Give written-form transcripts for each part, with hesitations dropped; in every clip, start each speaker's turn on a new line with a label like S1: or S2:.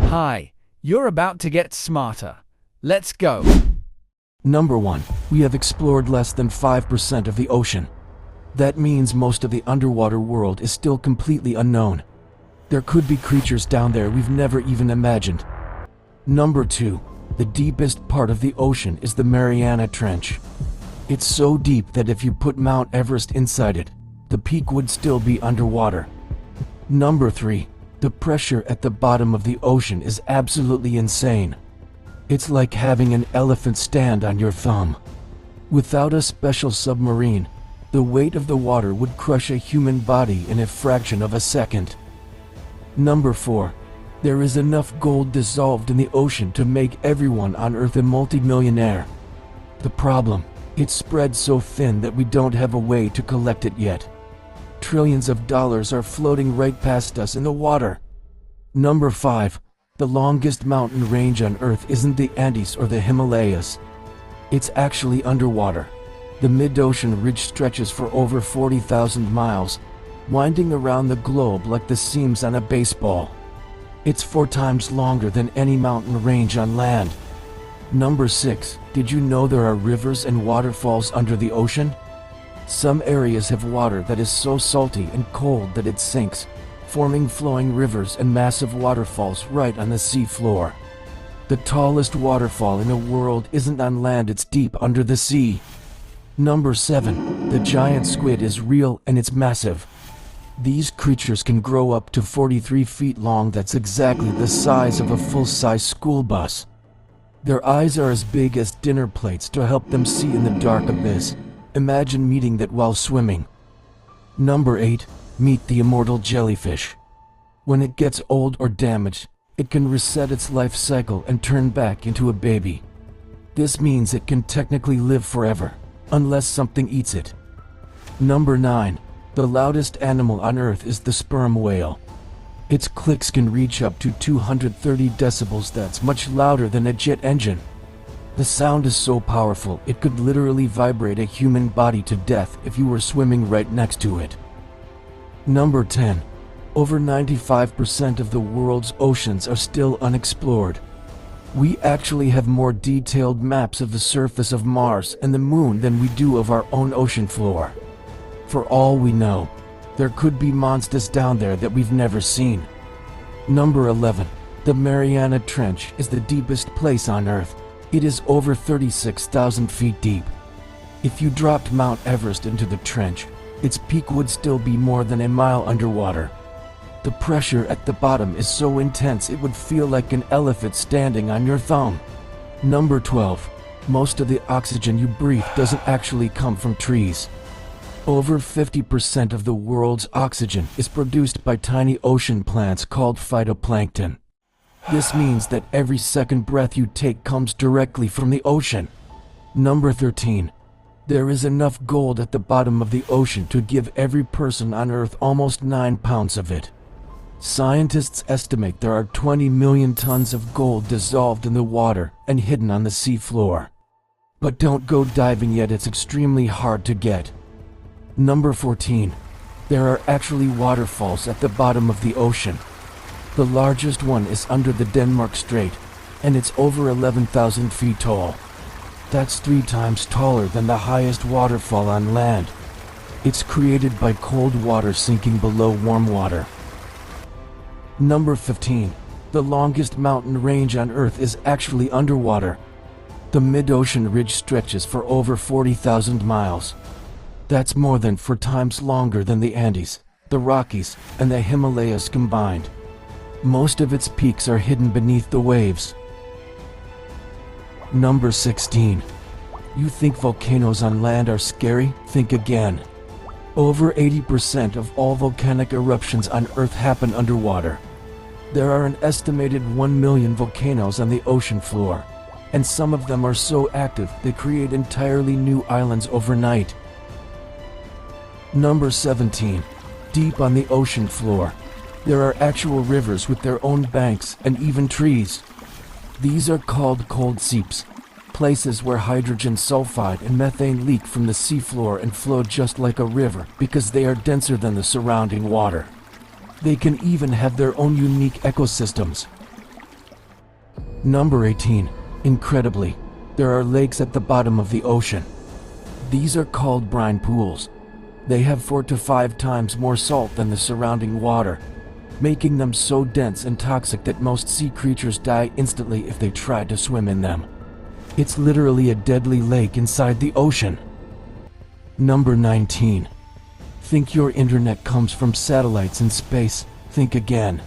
S1: Hi, you're about to get smarter. Let's go.
S2: Number 1. We have explored less than 5% of the ocean. That means most of the underwater world is still completely unknown. There could be creatures down there we've never even imagined. Number 2. The deepest part of the ocean is the Mariana Trench. It's so deep that if you put Mount Everest inside it, the peak would still be underwater. Number 3. The pressure at the bottom of the ocean is absolutely insane. It's like having an elephant stand on your thumb. Without a special submarine, the weight of the water would crush a human body in a fraction of a second. Number 4. There is enough gold dissolved in the ocean to make everyone on Earth a multimillionaire. The problem, it's spread so thin that we don't have a way to collect it yet. Trillions of dollars are floating right past us in the water. Number 5. The longest mountain range on Earth isn't the Andes or the Himalayas. It's actually underwater. The mid-ocean ridge stretches for over 40,000 miles, winding around the globe like the seams on a baseball. It's 4 times longer than any mountain range on land. Number 6. Did you know there are rivers and waterfalls under the ocean? Some areas have water that is so salty and cold that it sinks, forming flowing rivers and massive waterfalls right on the sea floor. The tallest waterfall in the world isn't on land, it's deep under the sea. Number 7. The giant squid is real and it's massive. These creatures can grow up to 43 feet long. That's exactly the size of a full-size school bus. Their eyes are as big as dinner plates to help them see in the dark abyss. Imagine meeting that while swimming. Number 8. Meet the immortal jellyfish. When it gets old or damaged, it can reset its life cycle and turn back into a baby. This means it can technically live forever, unless something eats it. Number 9. The loudest animal on Earth is the sperm whale. Its clicks can reach up to 230 decibels. That's much louder than a jet engine. The sound is so powerful it could literally vibrate a human body to death if you were swimming right next to it. Number 10. Over 95% of the world's oceans are still unexplored. We actually have more detailed maps of the surface of Mars and the Moon than we do of our own ocean floor. For all we know, there could be monsters down there that we've never seen. Number 11. The Mariana Trench is the deepest place on Earth. It is over 36,000 feet deep. If you dropped Mount Everest into the trench, its peak would still be more than a mile underwater. The pressure at the bottom is so intense it would feel like an elephant standing on your thumb. Number 12. Most of the oxygen you breathe doesn't actually come from trees. Over 50% of the world's oxygen is produced by tiny ocean plants called phytoplankton. This means that every second breath you take comes directly from the ocean. Number 13. There is enough gold at the bottom of the ocean to give every person on Earth almost 9 pounds of it. Scientists estimate there are 20 million tons of gold dissolved in the water and hidden on the sea floor. But don't go diving yet, it's extremely hard to get. Number 14. There are actually waterfalls at the bottom of the ocean. The largest one is under the Denmark Strait, and it's over 11,000 feet tall. That's 3 times taller than the highest waterfall on land. It's created by cold water sinking below warm water. Number 15. The longest mountain range on Earth is actually underwater. The mid-ocean ridge stretches for over 40,000 miles. That's more than 4 times longer than the Andes, the Rockies, and the Himalayas combined. Most of its peaks are hidden beneath the waves. Number 16. You think volcanoes on land are scary? Think again. Over 80% of all volcanic eruptions on Earth happen underwater. There are an estimated 1 million volcanoes on the ocean floor, and some of them are so active they create entirely new islands overnight. Number 17. Deep on the ocean floor, there are actual rivers with their own banks and even trees. These are called cold seeps, places where hydrogen sulfide and methane leak from the seafloor and flow just like a river because they are denser than the surrounding water. They can even have their own unique ecosystems. Number 18. Incredibly, there are lakes at the bottom of the ocean. These are called brine pools. They have 4 to 5 times more salt than the surrounding water, making them so dense and toxic that most sea creatures die instantly if they try to swim in them. It's literally a deadly lake inside the ocean. Number 19. Think your internet comes from satellites in space? Think again.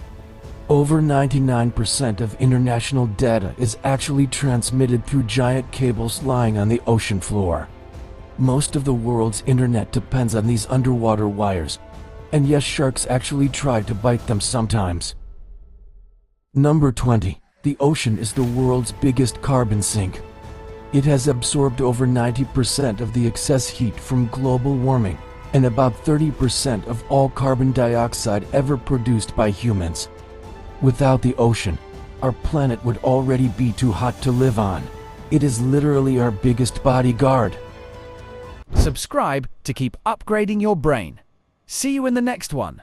S2: Over 99% of international data is actually transmitted through giant cables lying on the ocean floor. Most of the world's internet depends on these underwater wires, and yes, sharks actually try to bite them sometimes. Number 20. The ocean is the world's biggest carbon sink. It has absorbed over 90% of the excess heat from global warming and about 30% of all carbon dioxide ever produced by humans. Without the ocean, our planet would already be too hot to live on. It is literally our biggest bodyguard.
S1: Subscribe to keep upgrading your brain. See you in the next one.